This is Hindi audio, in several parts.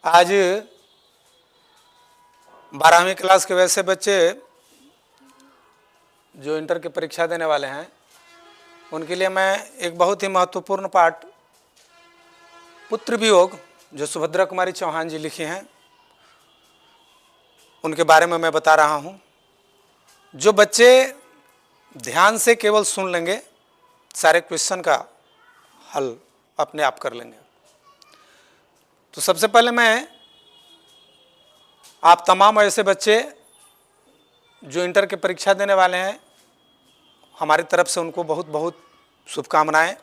आज 12वीं क्लास के वैसे बच्चे जो इंटर की परीक्षा देने वाले हैं उनके लिए मैं एक बहुत ही महत्वपूर्ण पाठ पुत्र वियोग जो सुभद्रा कुमारी चौहान जी लिखी हैं उनके बारे में मैं बता रहा हूँ। जो बच्चे ध्यान से केवल सुन लेंगे सारे क्वेश्चन का हल अपने आप कर लेंगे। तो सबसे पहले मैं आप तमाम ऐसे बच्चे जो इंटर की परीक्षा देने वाले हैं हमारी तरफ से उनको बहुत बहुत शुभकामनाएं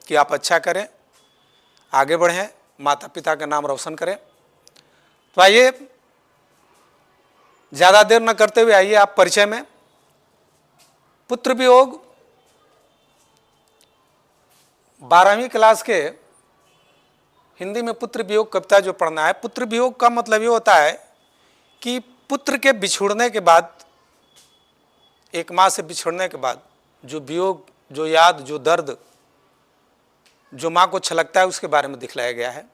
कि आप अच्छा करें, आगे बढ़ें, माता पिता का नाम रोशन करें। तो आइए ज़्यादा देर न करते हुए आइए आप परिचय में। पुत्र वियोग 12वीं क्लास के हिंदी में पुत्र वियोग कविता जो पढ़ना है। पुत्र वियोग का मतलब ये होता है कि पुत्र के बिछुड़ने के बाद, एक माँ से बिछुड़ने के बाद जो वियोग, जो याद, जो दर्द जो माँ को छलकता है उसके बारे में दिखलाया गया है।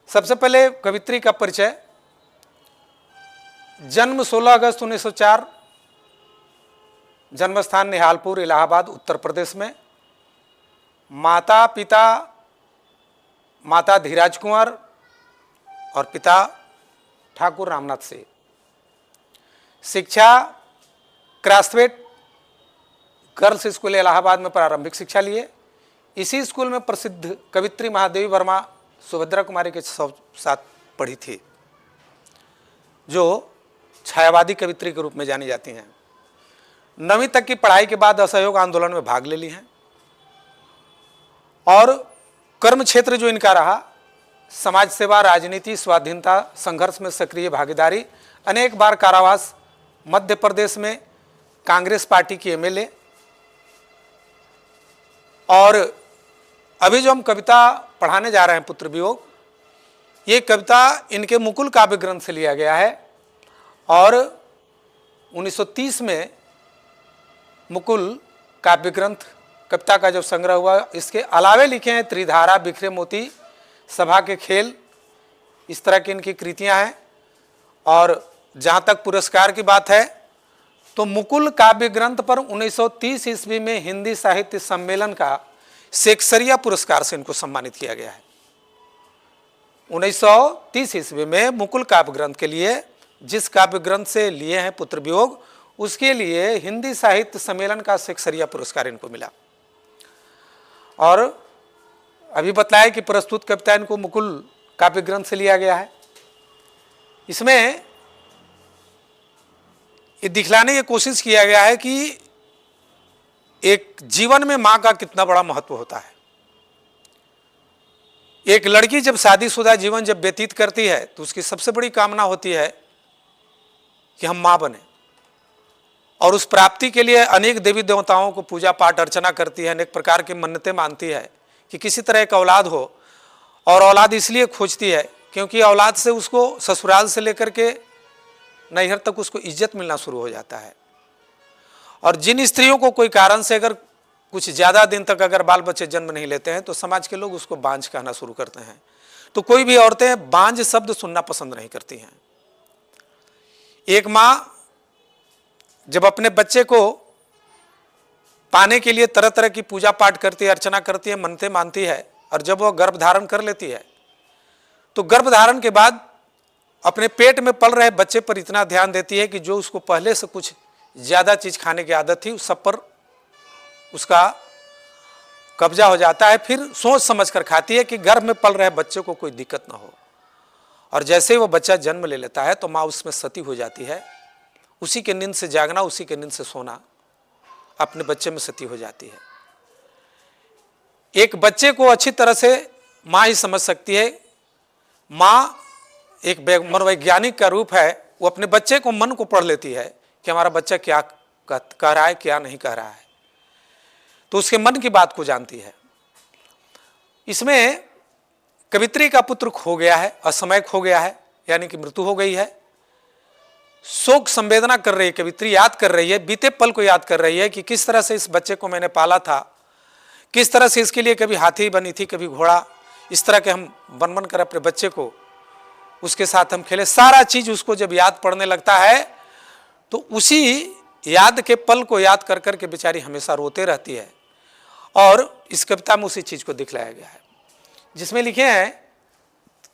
सबसे पहले कवित्री का परिचय। जन्म 16 अगस्त 1904, जन्मस्थान निहालपुर इलाहाबाद उत्तर प्रदेश में। माता पिता माता धीराज कुंवर और पिता ठाकुर रामनाथ से। शिक्षा क्रासवेट गर्ल्स स्कूल इलाहाबाद में प्रारंभिक शिक्षा लिए। इसी स्कूल में प्रसिद्ध कवित्री महादेवी वर्मा सुभद्रा कुमारी के साथ पढ़ी थी, जो छायावादी कवित्री के रूप में जानी जाती हैं। 9वीं तक की पढ़ाई के बाद असहयोग आंदोलन में भाग ले ली हैं और कर्म क्षेत्र जो इनका रहा, समाज सेवा, राजनीति, स्वाधीनता संघर्ष में सक्रिय भागीदारी, अनेक बार कारावास, मध्य प्रदेश में कांग्रेस पार्टी की एमएलए। और अभी जो हम कविता पढ़ाने जा रहे हैं पुत्र वियोग, ये कविता इनके मुकुल काव्य ग्रंथ से लिया गया है और 1930 में मुकुल काव्य ग्रंथ कविता का जब संग्रह हुआ, इसके अलावे लिखे हैं त्रिधारा, बिखरे मोती, सभा के खेल, इस तरह की इनकी कृतियां हैं। और जहाँ तक पुरस्कार की बात है तो मुकुल काव्य ग्रंथ पर 1930 ईस्वी में हिंदी साहित्य सम्मेलन का शेक्सपियर पुरस्कार से इनको सम्मानित किया गया है। 1930 ईस्वी में मुकुल काव्य ग्रंथ के लिए, जिस काव्य ग्रंथ से लिए हैं पुत्र वियोग, उसके लिए हिंदी साहित्य सम्मेलन का शेक्सपियर पुरस्कार इनको मिला। और अभी बताया कि प्रस्तुत कविता इनको मुकुल काव्य ग्रंथ से लिया गया है। इसमें ये दिखलाने की कोशिश किया गया है कि एक जीवन में मां का कितना बड़ा महत्व होता है। एक लड़की जब शादीशुदा जीवन जब व्यतीत करती है तो उसकी सबसे बड़ी कामना होती है कि हम मां बने, और उस प्राप्ति के लिए अनेक देवी देवताओं को पूजा पाठ अर्चना करती है, अनेक प्रकार की मन्नतें मानती है कि किसी तरह एक औलाद हो। और औलाद इसलिए खोजती है क्योंकि औलाद से उसको ससुराल से लेकर के नैहर तक उसको इज्जत मिलना शुरू हो जाता है। और जिन स्त्रियों को कोई कारण से अगर कुछ ज़्यादा दिन तक अगर बाल बच्चे जन्म नहीं लेते हैं तो समाज के लोग उसको बांझ कहना शुरू करते हैं। तो कोई भी औरतें बांझ शब्द सुनना पसंद नहीं करती हैं। एक माँ जब अपने बच्चे को पाने के लिए तरह तरह की पूजा पाठ करती है, अर्चना करती है, मन्नतें मानती है, और जब वह गर्भ धारण कर लेती है तो गर्भ धारण के बाद अपने पेट में पल रहे बच्चे पर इतना ध्यान देती है कि जो उसको पहले से कुछ ज़्यादा चीज़ खाने की आदत थी उस सब पर उसका कब्जा हो जाता है। फिर सोच समझ कर खाती है कि गर्भ में पल रहे बच्चे को कोई दिक्कत ना हो। और जैसे ही वो बच्चा जन्म ले लेता है तो माँ उसमें सती हो जाती है। उसी के नींद से जागना, उसी के नींद से सोना, अपने बच्चे में सती हो जाती है। एक बच्चे को अच्छी तरह से माँ ही समझ सकती है। माँ एक मनोवैज्ञानिक का रूप है, वो अपने बच्चे को, मन को पढ़ लेती है कि हमारा बच्चा क्या कह रहा है, क्या नहीं कह रहा है, तो उसके मन की बात को जानती है। इसमें कवित्री का पुत्र खो गया है, असमय खो गया है, यानी कि मृत्यु हो गई है। शोक संवेदना कर रही है कवित्री, याद कर रही है, बीते पल को याद कर रही है कि किस तरह से इस बच्चे को मैंने पाला था, किस तरह से इसके लिए कभी हाथी बनी थी, कभी घोड़ा, इस तरह के हम बन बन कर अपने बच्चे को उसके साथ हम खेले, सारा चीज उसको जब याद पड़ने लगता है तो उसी याद के पल को याद कर कर के बेचारी हमेशा रोते रहती है। और इस कविता में उसी चीज को दिखलाया गया है, जिसमें लिखे हैं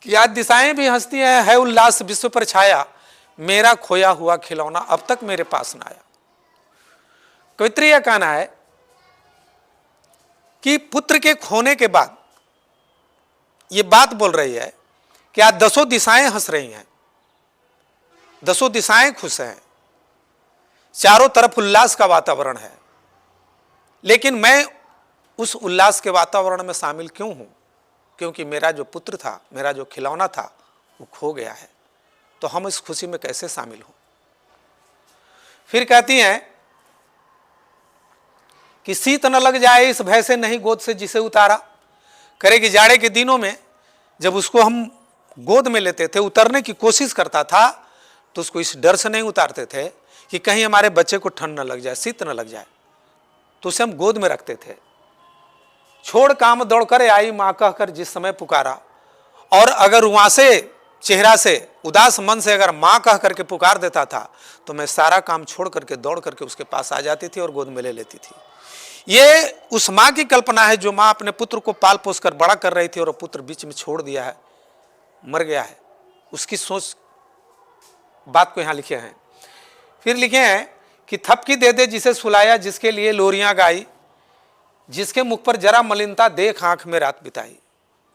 कि आज दिशाएं भी हंसती हैं, है उल्लास विश्व पर छाया, मेरा खोया हुआ खिलौना अब तक मेरे पास ना आया। कवित्री यह कहना है कि पुत्र के खोने के बाद ये बात बोल रही है कि आज दसों दिशाएं हंस रही हैं, दसों दिशाएं खुश हैं, चारों तरफ उल्लास का वातावरण है, लेकिन मैं उस उल्लास के वातावरण में शामिल क्यों हूं? क्योंकि मेरा जो पुत्र था, मेरा जो खिलौना था, वो खो गया है। तो हम इस खुशी में कैसे शामिल हों? फिर कहती हैं कि शीत न लग जाए इस भय से नहीं गोद से जिसे उतारा। करेगी जाड़े के दिनों में जब उसको हम गोद में लेते थे, उतरने की कोशिश करता था, तो उसको इस डर से नहीं उतारते थे कि कहीं हमारे बच्चे को ठंड न लग जाए, शीत न लग जाए, तो उसे हम गोद में रखते थे। छोड़ काम दौड़कर आई मां कहकर जिस समय पुकारा, और अगर वहां से चेहरा से उदास मन से अगर मां कह करके पुकार देता था, तो मैं सारा काम छोड़ करके दौड़ करके उसके पास आ जाती थी और गोद में ले लेती थी। ये उस मां की कल्पना है जो मां अपने पुत्र को पाल पोस कर बड़ा कर रही थी और पुत्र बीच में छोड़ दिया है, मर गया है। उसकी सोच बात को यहां लिखे हैं। फिर लिखे हैं कि थपकी दे दे जिसे सुलाया, जिसके लिए लोरियां गाई, जिसके मुख पर जरा मलिनता देख आंख में रात बिताई।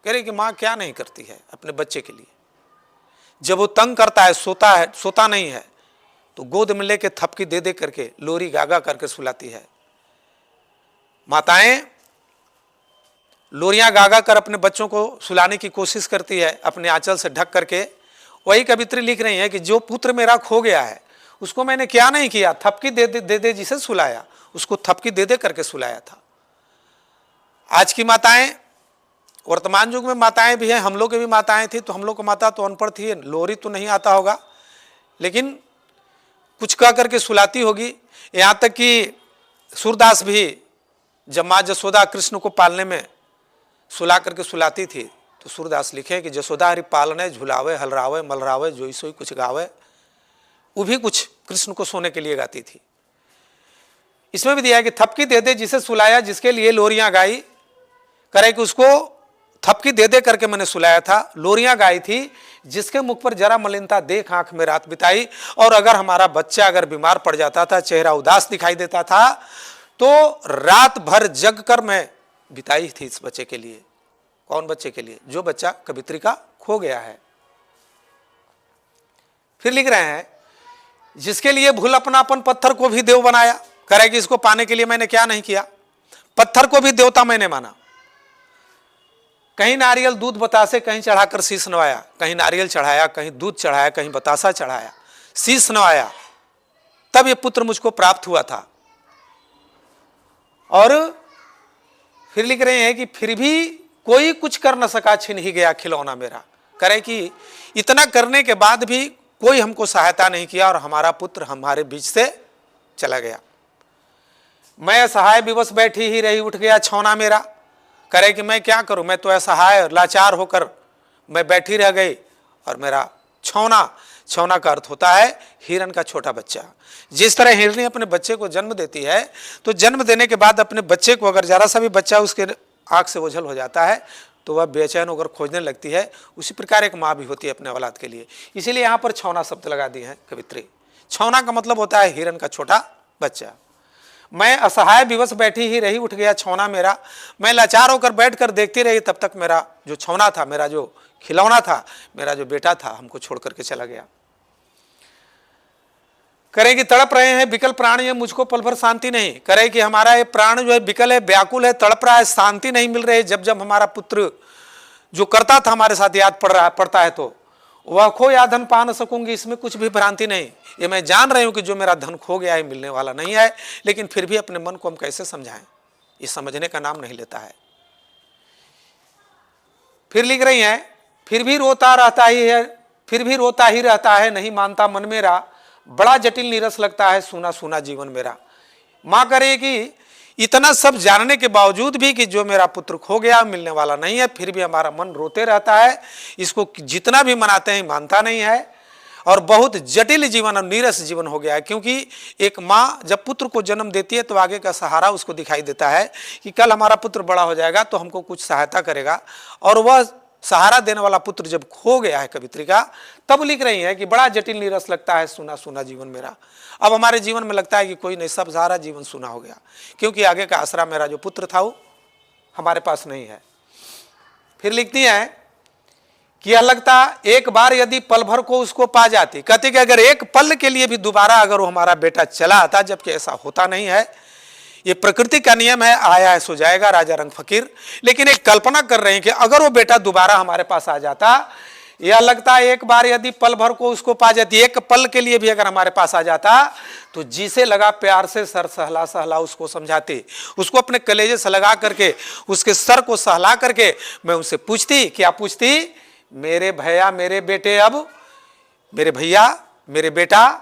कह रही कि मां क्या नहीं करती है अपने बच्चे के लिए। जब वो तंग करता है, सोता नहीं है, तो गोद में लेके थपकी दे दे करके लोरी गागा करके सुलाती है। माताएं लोरियां गागा कर अपने बच्चों को सुलाने की कोशिश करती है, अपने आंचल से ढक करके। वही कवित्री लिख रही है कि जो पुत्र मेरा खो गया है, उसको मैंने क्या नहीं किया, थपकी दे दे जिसे सुलाया, उसको थपकी दे दे करके सुलाया था। आज की माताएं, वर्तमान युग में माताएं भी हैं, हम लोग की भी माताएं थी, तो हम लोग को माता तो अनपढ़ थी, लोरी तो नहीं आता होगा, लेकिन कुछ कह करके सुलाती होगी। यहाँ तक कि सूरदास भी जब माँ जसोदा कृष्ण को पालने में सुला करके सुलाती थी, तो सूरदास लिखे कि जसोदा हरि पालने झुलावे हलरावे मलरावे जोई सोई कुछ गावे। वो भी कुछ कृष्ण को सोने के लिए गाती थी। इसमें भी दिया है कि थपकी दे दे जिसे सुलाया, जिसके लिए लोरियां गाई। करे कि उसको थपकी दे दे करके मैंने सुलाया था, लोरियां गाई थी, जिसके मुख पर जरा मलिनता देख आंख में रात बिताई। और अगर हमारा बच्चा अगर बीमार पड़ जाता था, चेहरा उदास दिखाई देता था, तो रात भर जग कर मैं बिताई थी इस बच्चे के लिए। कौन बच्चे के लिए? जो बच्चा कवित्री का खो गया है। फिर लिख रहे हैं जिसके लिए भूल अपनापन पत्थर को भी देव बनाया। करे कि इसको पाने के लिए मैंने क्या नहीं किया, पत्थर को भी देवता मैंने माना। कहीं नारियल दूध बतासे कहीं चढ़ाकर शीश नवाया, कहीं नारियल चढ़ाया, कहीं दूध चढ़ाया, कहीं बतासा चढ़ाया, शीश नवाया, तब ये पुत्र मुझको प्राप्त हुआ था। और फिर लिख रहे हैं कि फिर भी कोई कुछ कर न सका, छिन ही गया खिलौना मेरा। करे कि इतना करने के बाद भी कोई हमको सहायता नहीं किया और हमारा पुत्र हमारे बीच से चला गया। मैं असहाय विवश बैठी ही रही, उठ गया छौना मेरा। करे कि मैं क्या करूं, मैं तो असहाय और लाचार होकर मैं बैठी रह गई और मेरा छौना, छौना का अर्थ होता है हिरन का छोटा बच्चा। जिस तरह हिरनी अपने बच्चे को जन्म देती है, तो जन्म देने के बाद अपने बच्चे को अगर जरा सा भी बच्चा उसके आंख से ओझल हो जाता है तो वह बेचैन होकर खोजने लगती है। उसी प्रकार एक माँ भी होती है अपने औलाद के लिए। इसीलिए यहाँ पर छौना शब्द लगा दिए हैं कवित्री। छौना का मतलब होता है हिरन का छोटा बच्चा। मैं असहाय विवश बैठी ही रही, उठ गया छौना मेरा। मैं लाचार होकर बैठ कर देखती रही, तब तक मेरा जो छौना था, मेरा जो खिलौना था, मेरा जो बेटा था, हमको छोड़ करके चला गया। करे कि तड़प रहे हैं विकल प्राण, ये मुझको पल भर शांति नहीं। करे कि हमारा ये प्राण जो है विकल है, व्याकुल है, तड़प रहा है, शांति नहीं मिल रही है। जब जब हमारा पुत्र जो करता था हमारे साथ याद पड़ता है, तो वह खो या धन पा न सकूंगी, इसमें कुछ भी भ्रांति नहीं। ये मैं जान रही हूं कि जो मेरा धन खो गया है मिलने वाला नहीं है, लेकिन फिर भी अपने मन को हम कैसे समझाएं, ये समझने का नाम नहीं लेता है। फिर लिख रही हैं फिर भी रोता रहता ही है, फिर भी रोता ही रहता है, नहीं मानता मन मेरा, बड़ा जटिल नीरस लगता है सूना सूना जीवन मेरा। माँ करे कि इतना सब जानने के बावजूद भी कि जो मेरा पुत्र खो गया, मिलने वाला नहीं है, फिर भी हमारा मन रोते रहता है। इसको जितना भी मनाते हैं मानता नहीं है, और बहुत जटिल जीवन और नीरस जीवन हो गया है। क्योंकि एक माँ जब पुत्र को जन्म देती है तो आगे का सहारा उसको दिखाई देता है कि कल हमारा पुत्र बड़ा हो जाएगा तो हमको कुछ सहायता करेगा, और वह सहारा देने वाला पुत्र जब खो गया है कवित्रिका, तब लिख रही है कि बड़ा जटिल नीरस लगता है सुना सुना जीवन मेरा। अब हमारे जीवन में लगता है कि कोई नहीं, सब सारा जीवन सुना हो गया, क्योंकि आगे का आसरा मेरा जो पुत्र था वो हमारे पास नहीं है। फिर लिखती है कि यह लगता एक बार यदि पल भर को उसको पा जाती, कहती कि अगर एक पल के लिए भी दोबारा अगर वो हमारा बेटा चला आता, जबकि ऐसा होता नहीं है, ये प्रकृति का नियम है, आया है सो जाएगा, राजा रंग फकीर। लेकिन एक कल्पना कर रहे हैं कि अगर वो बेटा दोबारा हमारे पास आ जाता, यह लगता है एक बार यदि पल भर को उसको पा जाती, एक पल के लिए भी अगर हमारे पास आ जाता, तो जिसे लगा प्यार से सर सहला सहला उसको समझाती, उसको अपने कलेजे से लगा करके उसके सर को सहला करके मैं उनसे पूछती, क्या पूछती, मेरे भैया मेरे बेटे, अब मेरे भैया मेरे बेटा,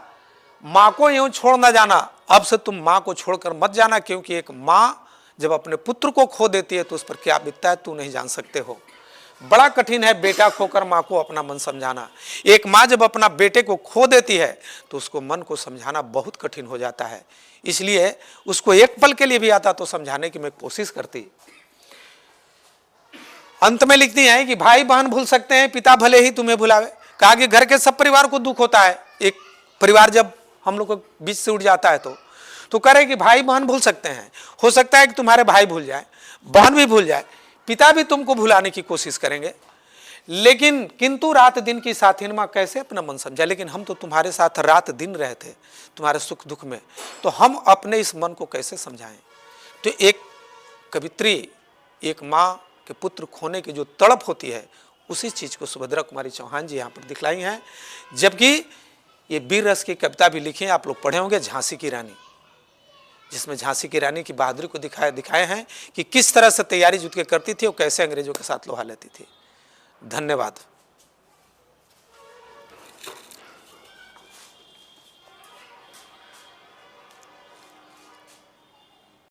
माँ को यूं छोड़ ना जाना, अब से तुम माँ को छोड़कर मत जाना, क्योंकि एक माँ जब अपने पुत्र को खो देती है तो उस पर क्या बीतता है तू नहीं जान सकते हो। बड़ा कठिन है बेटा खोकर माँ को अपना मन समझाना। एक माँ जब अपना बेटे को खो देती है तो उसको मन को समझाना बहुत कठिन हो जाता है। इसलिए उसको एक पल के लिए भी आता तो समझाने की मैं कोशिश करती। अंत में लिखती है कि भाई बहन भूल सकते हैं, पिता भले ही तुम्हें भुलावे। कहा कि घर के सब परिवार को दुख होता है, एक परिवार जब हम लोग को बीच से उठ जाता है तो कह रहे कि भाई बहन भूल सकते हैं, हो सकता है कि तुम्हारे भाई भूल जाए, बहन भी भूल जाए, पिता भी तुमको भुलाने की कोशिश करेंगे, लेकिन किंतु रात दिन की साथीन माँ कैसे अपना मन समझा। लेकिन हम तो तुम्हारे साथ रात दिन रहे थे तुम्हारे सुख दुख में, तो हम अपने इस मन को कैसे समझाएं। तो एक कवित्री, एक माँ के पुत्र खोने की जो तड़प होती है, उसी चीज़ को सुभद्रा कुमारी चौहान जी यहाँ पर दिखलाई हैं। जबकि ये वीर रस की कविता भी लिखी है, आप लोग पढ़े होंगे, झांसी की रानी, जिसमें झांसी की रानी की बहादुरी को दिखाए हैं कि किस तरह से तैयारी जुट के करती थी और कैसे अंग्रेजों के साथ लोहा लेती थी। धन्यवाद।